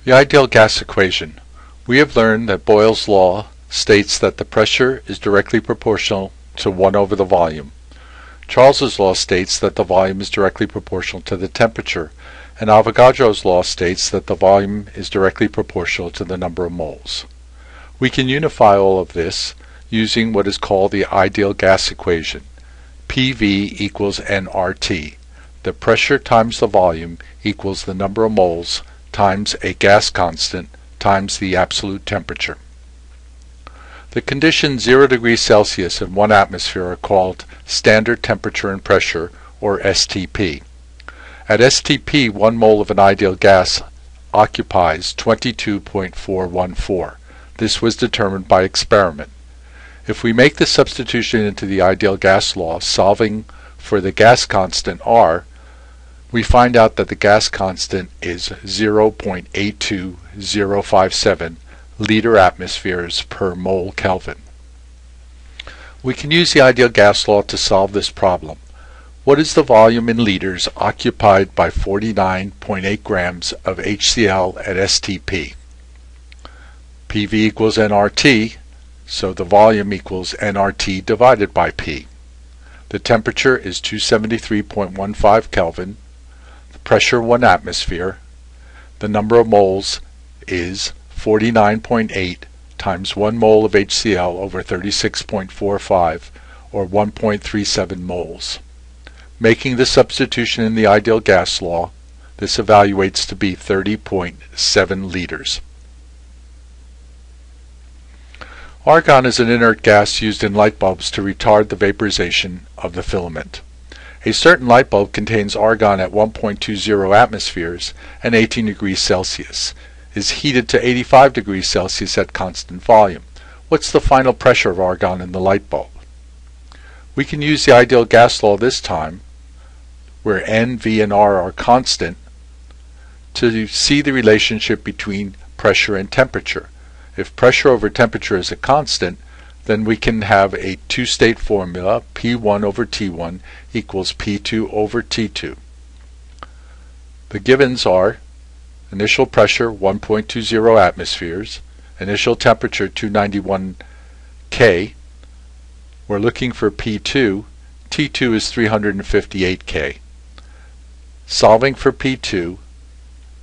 The ideal gas equation. We have learned that Boyle's law states that the pressure is directly proportional to 1 over the volume. Charles's law states that the volume is directly proportional to the temperature, and Avogadro's law states that the volume is directly proportional to the number of moles. We can unify all of this using what is called the ideal gas equation. PV equals nRT. The pressure times the volume equals the number of moles times a gas constant times the absolute temperature. The conditions 0 degrees Celsius and 1 atmosphere are called standard temperature and pressure, or STP. At STP, 1 mole of an ideal gas occupies 22.414. This was determined by experiment. If we make the substitution into the ideal gas law, solving for the gas constant R, we find out that the gas constant is 0.82057 liter atmospheres per mole Kelvin. We can use the ideal gas law to solve this problem. What is the volume in liters occupied by 49.8 grams of HCl at STP? PV equals nRT, so the volume equals nRT divided by P. The temperature is 273.15 Kelvin. The pressure 1 atmosphere. The number of moles is 49.8 times 1 mole of HCl over 36.45, or 1.37 moles. Making the substitution in the ideal gas law, this evaluates to be 30.7 liters. Argon is an inert gas used in light bulbs to retard the vaporization of the filament. A certain light bulb contains argon at 1.20 atmospheres and 18 degrees Celsius, is heated to 85 degrees Celsius at constant volume. What's the final pressure of argon in the light bulb? We can use the ideal gas law this time, where N, V, and R are constant, to see the relationship between pressure and temperature. If pressure over temperature is a constant, then we can have a two-state formula, P1 over T1 equals P2 over T2. The givens are initial pressure 1.20 atmospheres, initial temperature 291 K. We're looking for P2. T2 is 358 K. Solving for P2,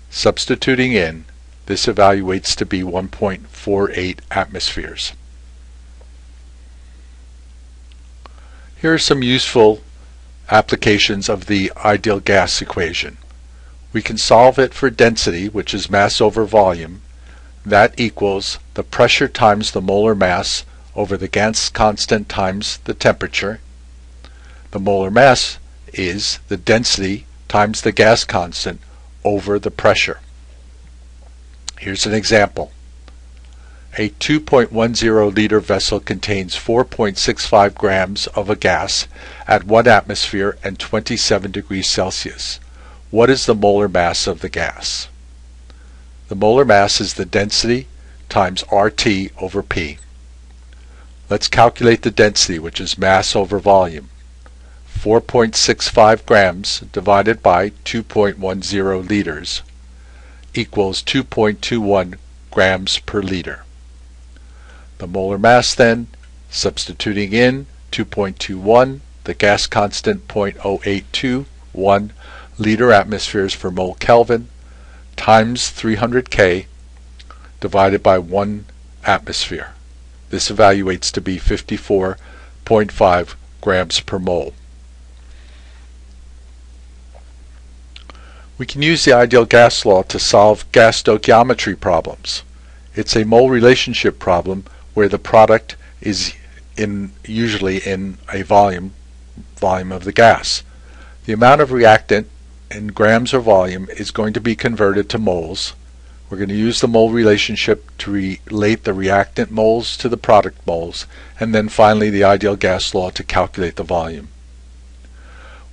substituting in, this evaluates to be 1.48 atmospheres. Here are some useful applications of the ideal gas equation. We can solve it for density, which is mass over volume. That equals the pressure times the molar mass over the gas constant times the temperature. The molar mass is the density times the gas constant over the pressure. Here's an example. A 2.10 liter vessel contains 4.65 grams of a gas at 1 atmosphere and 27 degrees Celsius. What is the molar mass of the gas? The molar mass is the density times RT over P. Let's calculate the density, which is mass over volume. 4.65 grams divided by 2.10 liters equals 2.21 grams per liter. The molar mass then, substituting in 2.21, the gas constant 0.0821 liter atmospheres per mole Kelvin, times 300 K divided by 1 atmosphere. This evaluates to be 54.5 grams per mole. We can use the ideal gas law to solve gas stoichiometry problems. It's a mole relationship problem where the product is usually in a volume of the gas. The amount of reactant in grams or volume is going to be converted to moles. We're going to use the mole relationship to relate the reactant moles to the product moles, and then finally the ideal gas law to calculate the volume.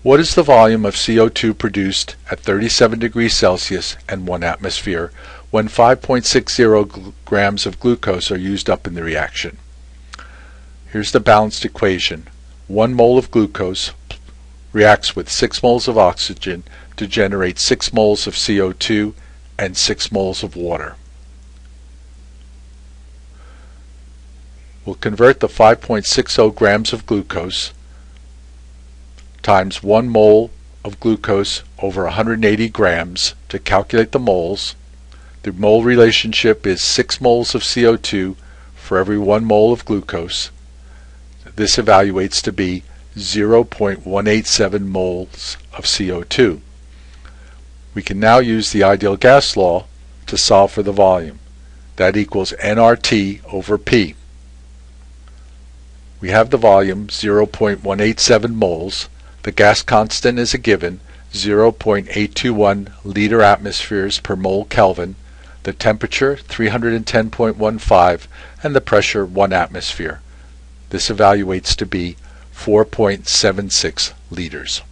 What is the volume of CO2 produced at 37 degrees Celsius and 1 atmosphere when 5.60 grams of glucose are used up in the reaction? Here's the balanced equation. 1 mole of glucose reacts with 6 moles of oxygen to generate 6 moles of CO2 and 6 moles of water. We'll convert the 5.60 grams of glucose times 1 mole of glucose over 180 grams to calculate the moles. The mole relationship is 6 moles of CO2 for every 1 mole of glucose. This evaluates to be 0.187 moles of CO2. We can now use the ideal gas law to solve for the volume. That equals nRT over P. We have the volume 0.187 moles. The gas constant is a given, 0.821 liter atmospheres per mole Kelvin, the temperature 310.15, and the pressure 1 atmosphere. This evaluates to be 4.76 liters.